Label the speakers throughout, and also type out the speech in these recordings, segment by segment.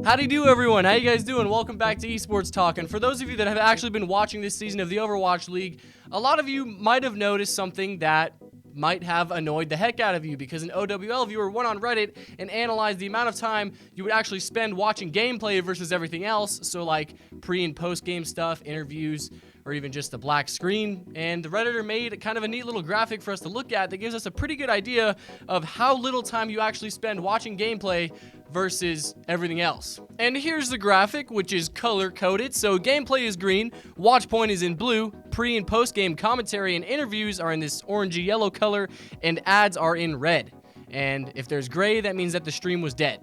Speaker 1: Howdy do, everyone. How you guys doing? Welcome back to Esports Talk. And for those of you that have actually been watching this season of the Overwatch League, a lot of you might have noticed something that might have annoyed the heck out of you, because an OWL viewer went on Reddit and analyzed the amount of time you would actually spend watching gameplay versus everything else. So like pre and post game stuff, interviews, or even just the black screen. And the Redditor made kind of a neat little graphic for us to look at that gives us a pretty good idea of how little time you actually spend watching gameplay versus everything else. And here's the graphic, which is color-coded. So gameplay is green, watch point is in blue, pre- and post-game commentary and interviews are in this orangey yellow color, and ads are in red. And if there's gray, that means that the stream was dead.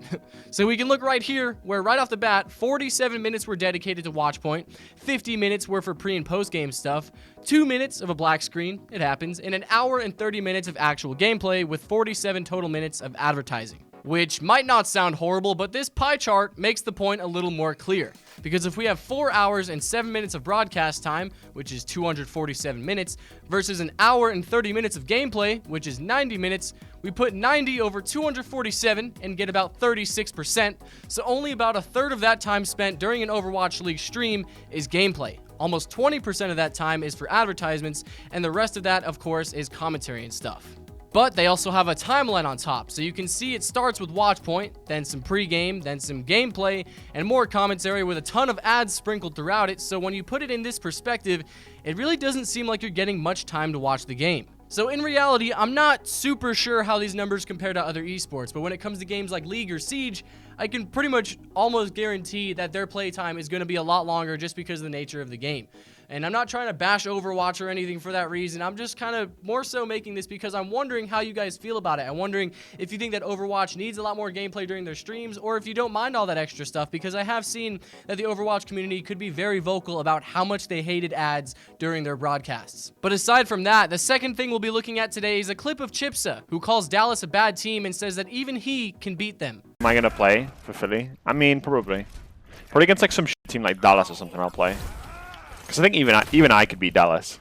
Speaker 1: So we can look right here, where right off the bat, 47 minutes were dedicated to watch point, 50 minutes were for pre- and post-game stuff, 2 minutes of a black screen, it happens, and an hour and 30 minutes of actual gameplay, with 47 total minutes of advertising. Which might not sound horrible, but this pie chart makes the point a little more clear. Because if we have 4 hours and 7 minutes of broadcast time, which is 247 minutes, versus an hour and 30 minutes of gameplay, which is 90 minutes, we put 90 over 247 and get about 36%, so only about a third of that time spent during an Overwatch League stream is gameplay. Almost 20% of that time is for advertisements, and the rest of that, of course, is commentary and stuff. But they also have a timeline on top, so you can see it starts with watch point, then some pre-game, then some gameplay, and more commentary with a ton of ads sprinkled throughout it. So when you put it in this perspective, it really doesn't seem like you're getting much time to watch the game. So in reality, I'm not super sure how these numbers compare to other esports, but when it comes to games like League or Siege, I can pretty much almost guarantee that their playtime is going to be a lot longer just because of the nature of the game. And I'm not trying to bash Overwatch or anything for that reason. I'm just kind of more so making this because I'm wondering how you guys feel about it. I'm wondering if you think that Overwatch needs a lot more gameplay during their streams, or if you don't mind all that extra stuff, because I have seen that the Overwatch community could be very vocal about how much they hated ads during their broadcasts. But aside from that, the second thing we'll be looking at today is a clip of ChipSa, who calls Dallas a bad team and says that even he can beat them.
Speaker 2: Am I gonna play for Philly? I mean, probably. Probably against like some team like Dallas or something, I'll play. Because I think even I could beat Dallas.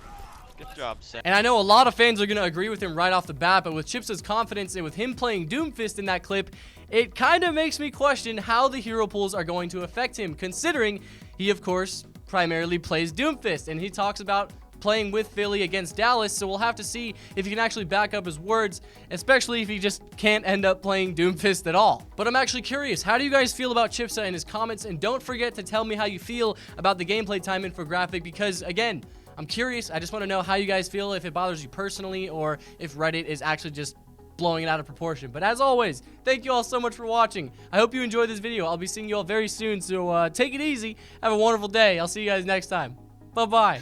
Speaker 3: Good job, Sam.
Speaker 1: And I know a lot of fans are going to agree with him right off the bat, but with ChipSa's confidence and with him playing Doomfist in that clip, it kind of makes me question how the hero pools are going to affect him, considering he, of course, primarily plays Doomfist, and he talks about playing with Philly against Dallas, so we'll have to see if he can actually back up his words, especially if he just can't end up playing Doomfist at all. But I'm actually curious, how do you guys feel about ChipSa and his comments? And don't forget to tell me how you feel about the gameplay time infographic, because again, I'm curious. I just want to know how you guys feel, if it bothers you personally, or if Reddit is actually just blowing it out of proportion. But as always, thank you all so much for watching. I hope you enjoyed this video. I'll be seeing you all very soon, so take it easy. Have a wonderful day. I'll see you guys next time. Bye-bye.